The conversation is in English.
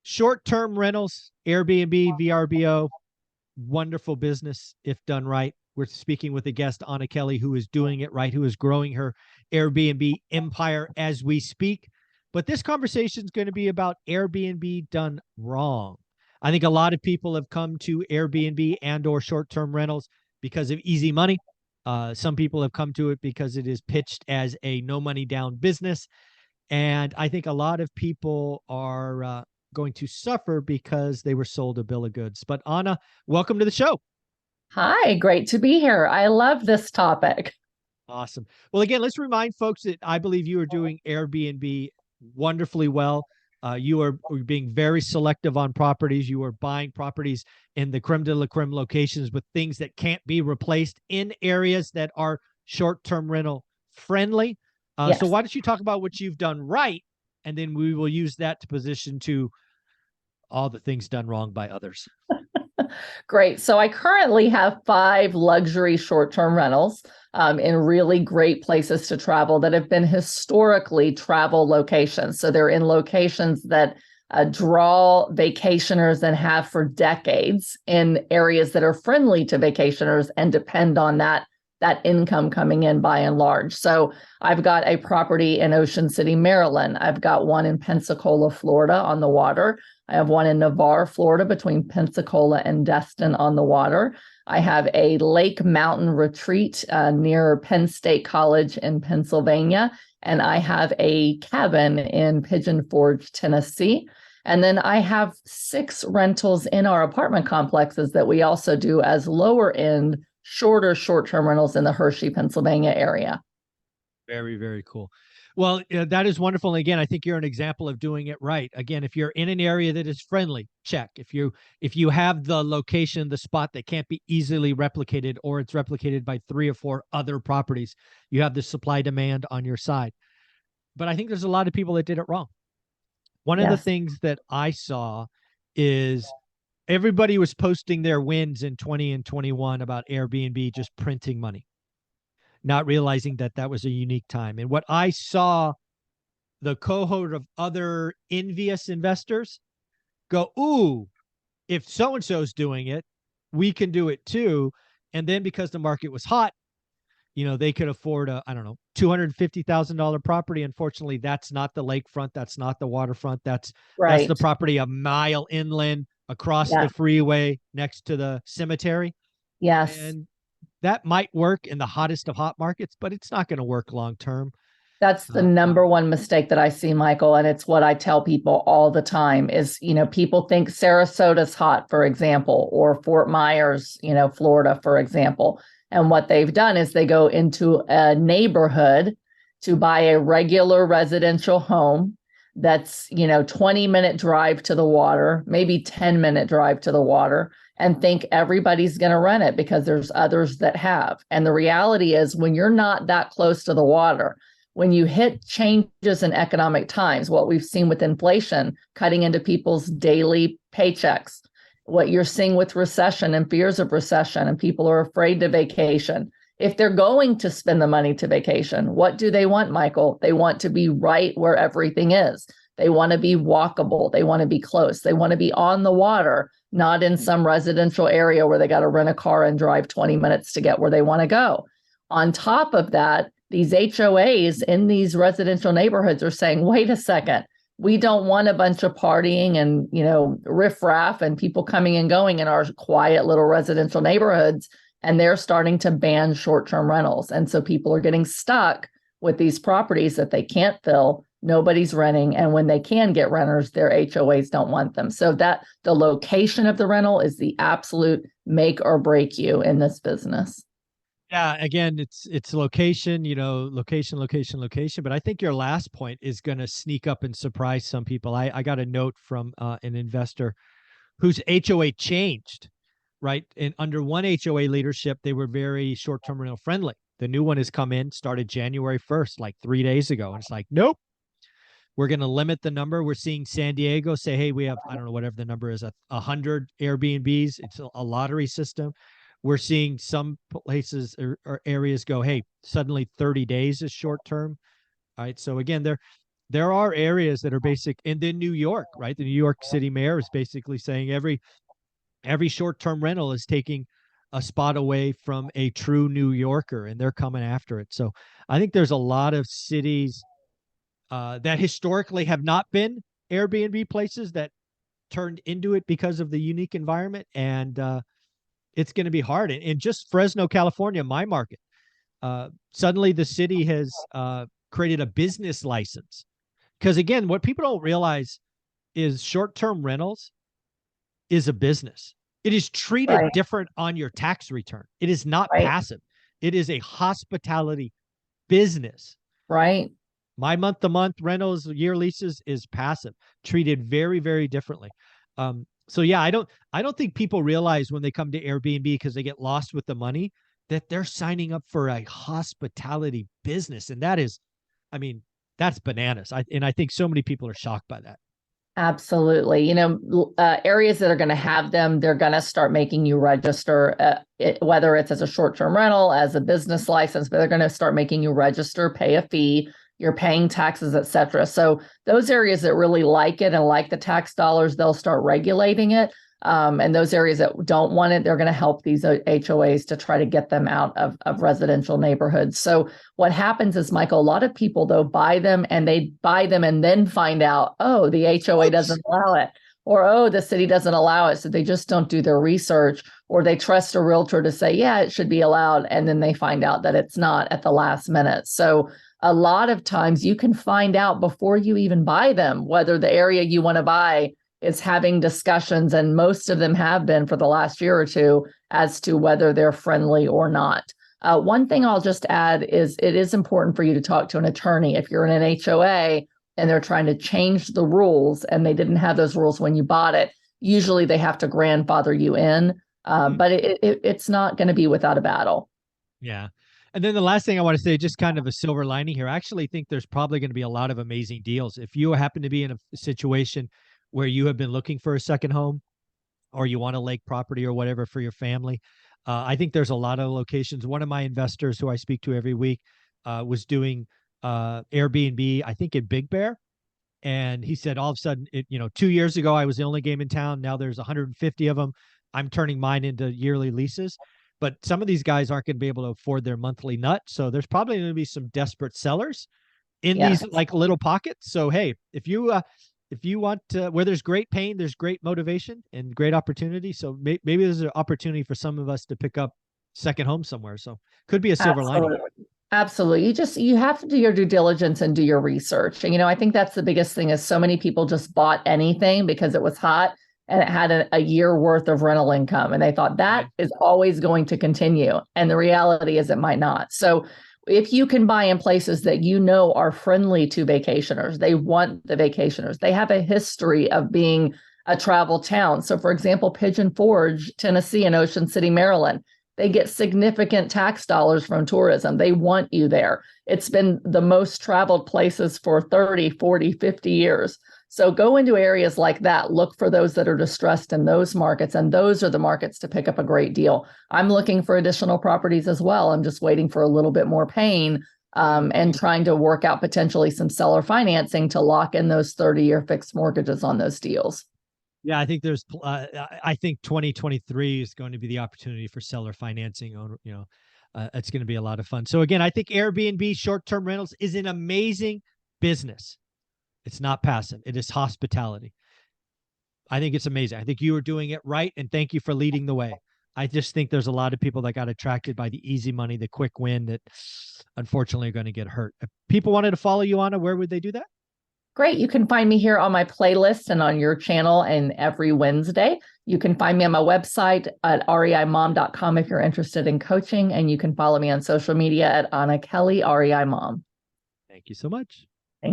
Short-term rentals, Airbnb, VRBO, wonderful business if done right. We're speaking with a guest, Anna Kelly, who is doing it right, who is growing her Airbnb empire as we speak. But this conversation is going to be about Airbnb done wrong. I think a lot of people have come to Airbnb and or short-term rentals because of easy money. Some people have come to it because it is pitched as a no money down business. And I think a lot of people are going to suffer because they were sold a bill of goods. But Anna, welcome to the show. Hi, great to be here. I love this topic. Awesome. Well, again, let's remind folks that I believe you are doing Airbnb wonderfully well. You are being very selective on properties. You are buying properties in the creme de la creme locations with things that can't be replaced in areas that are short-term rental friendly. So Yes. why don't you talk about what you've done right, and then we will use that to position to all the things done wrong by others. Great. So I currently have 5 luxury short-term rentals in really great places to travel that have been historically travel locations. So they're in locations that draw vacationers and have for decades in areas that are friendly to vacationers and depend on that income coming in by and large. So I've got a property in Ocean City, Maryland. I've got one in Pensacola, Florida on the water. I have one in Navarre, Florida, between Pensacola and Destin on the water. I have a lake mountain retreat near Penn State College in Pennsylvania. And I have a cabin in Pigeon Forge, Tennessee. And then I have 6 rentals in our apartment complexes that we also do as lower end, shorter short-term rentals in the Hershey, Pennsylvania area. Very, very cool. Well, that is wonderful. And again, I think you're an example of doing it right. Again, if you're in an area that is friendly, check. If you have the location, the spot that can't be easily replicated, or it's replicated by 3 or 4 other properties, you have the supply demand on your side. But I think there's a lot of people that did it wrong. One of the Yes. things that I saw is everybody was posting their wins in 20 and 21 about Airbnb just printing money, not realizing that that was a unique time. And what I saw, the cohort of other envious investors go, ooh, if so-and-so's doing it, we can do it too. And then because the market was hot, they could afford a, I don't know, $250,000 property. Unfortunately, that's not the lakefront. That's not the waterfront. That's Right. the property a mile inland across Yeah. the freeway next to the cemetery. Yes. And that might work in the hottest of hot markets, but it's not going to work long term. That's the number one mistake that I see, Michael. And it's what I tell people all the time is, people think Sarasota's hot, for example, or Fort Myers, Florida, for example. And what they've done is they go into a neighborhood to buy a regular residential home that's, 20-minute drive to the water, maybe 10-minute drive to the water, and think everybody's going to rent it because there's others that have. And the reality is when you're not that close to the water, when you hit changes in economic times, what we've seen with inflation cutting into people's daily paychecks, what you're seeing with recession and fears of recession, and people are afraid to vacation. If they're going to spend the money to vacation, what do they want, Michael? They want to be right where everything is. They want to be walkable. They want to be close. They want to be on the water, not in some residential area where they got to rent a car and drive 20 minutes to get where they want to go. On top of that, these HOAs in these residential neighborhoods are saying, wait a second, we don't want a bunch of partying and, riffraff and people coming and going in our quiet little residential neighborhoods. And they're starting to ban short-term rentals. And so people are getting stuck with these properties that they can't fill. Nobody's renting. And when they can get renters, their HOAs don't want them. So that the location of the rental is the absolute make or break you in this business. Yeah, again, it's location, location. But I think your last point is going to sneak up and surprise some people. I got a note from an investor whose HOA changed, right? And under one HOA leadership, they were very short-term rental friendly. The new one has come in, started January 1st, like 3 days ago. And it's like, nope, we're going to limit the number. We're seeing San Diego say, hey, we have, I don't know, whatever the number is, 100 Airbnbs. It's a lottery system. We're seeing some places or areas go, hey, suddenly 30 days is short term. All right. So again, there are areas that are basic. And then New York, right? The New York City mayor is basically saying every short-term rental is taking a spot away from a true New Yorker, and they're coming after it. So I think there's a lot of cities that historically have not been Airbnb places that turned into it because of the unique environment, and it's going to be hard. And just Fresno, California, my market, suddenly the city has created a business license. Because again, what people don't realize is short-term rentals is a business. It is treated Right. different on your tax return. It is not Right. passive. It is a hospitality business. Right. My month-to-month rentals, year leases is passive, treated very, very differently. So yeah, I don't think people realize when they come to Airbnb because they get lost with the money that they're signing up for a hospitality business, and that is, I mean, that's bananas. I think so many people are shocked by that. Absolutely. Areas that are going to have them, they're going to start making you register, whether it's as a short-term rental, as a business license, but they're going to start making you register, pay a fee, you're paying taxes, et cetera. So those areas that really like it and like the tax dollars, they'll start regulating it. And those areas that don't want it, they're going to help these HOAs to try to get them out of residential neighborhoods. So what happens is, Michael, a lot of people, though, buy them and then find out, oh, the HOA doesn't allow it, or, oh, the city doesn't allow it. So they just don't do their research, or they trust a realtor to say, yeah, it should be allowed. And then they find out that it's not at the last minute. So a lot of times you can find out before you even buy them, whether the area you want to buy is having discussions, and most of them have been for the last year or two, as to whether they're friendly or not. One thing I'll just add is it is important for you to talk to an attorney. If you're in an HOA and they're trying to change the rules and they didn't have those rules when you bought it, usually they have to grandfather you in, but it's not going to be without a battle. Yeah. And then the last thing I want to say, just kind of a silver lining here, I actually think there's probably going to be a lot of amazing deals. If you happen to be in a situation where you have been looking for a second home, or you want a lake property or whatever for your family, I think there's a lot of locations. One of my investors who I speak to every week was doing Airbnb, I think in Big Bear. And he said all of a sudden, 2 years ago, I was the only game in town. Now there's 150 of them. I'm turning mine into yearly leases. But some of these guys aren't going to be able to afford their monthly nut. So there's probably going to be some desperate sellers in Yes. these like little pockets. So, hey, if you want where there's great pain, there's great motivation and great opportunity. So maybe there's an opportunity for some of us to pick up second home somewhere. So could be a silver lining. Absolutely. You have to do your due diligence and do your research. And, I think that's the biggest thing is so many people just bought anything because it was hot and it had a year worth of rental income. And they thought that is always going to continue. And the reality is it might not. So if you can buy in places that are friendly to vacationers, they want the vacationers, they have a history of being a travel town. So for example, Pigeon Forge, Tennessee, and Ocean City, Maryland, they get significant tax dollars from tourism. They want you there. It's been the most traveled places for 30, 40, 50 years. So go into areas like that, look for those that are distressed in those markets, and those are the markets to pick up a great deal. I'm looking for additional properties as well. I'm just waiting for a little bit more pain and trying to work out potentially some seller financing to lock in those 30-year fixed mortgages on those deals. Yeah, I think 2023 is going to be the opportunity for seller financing. It's going to be a lot of fun. So again, I think Airbnb short-term rentals is an amazing business. It's not passive. It is hospitality. I think it's amazing. I think you are doing it right, and thank you for leading the way. I just think there's a lot of people that got attracted by the easy money, the quick win, that unfortunately are going to get hurt. If people wanted to follow you, Anna, where would they do that? Great. You can find me here on my playlist and on your channel, and every Wednesday. You can find me on my website at reimom.com if you're interested in coaching, and you can follow me on social media at Anna Kelly, REI Mom. Thank you so much.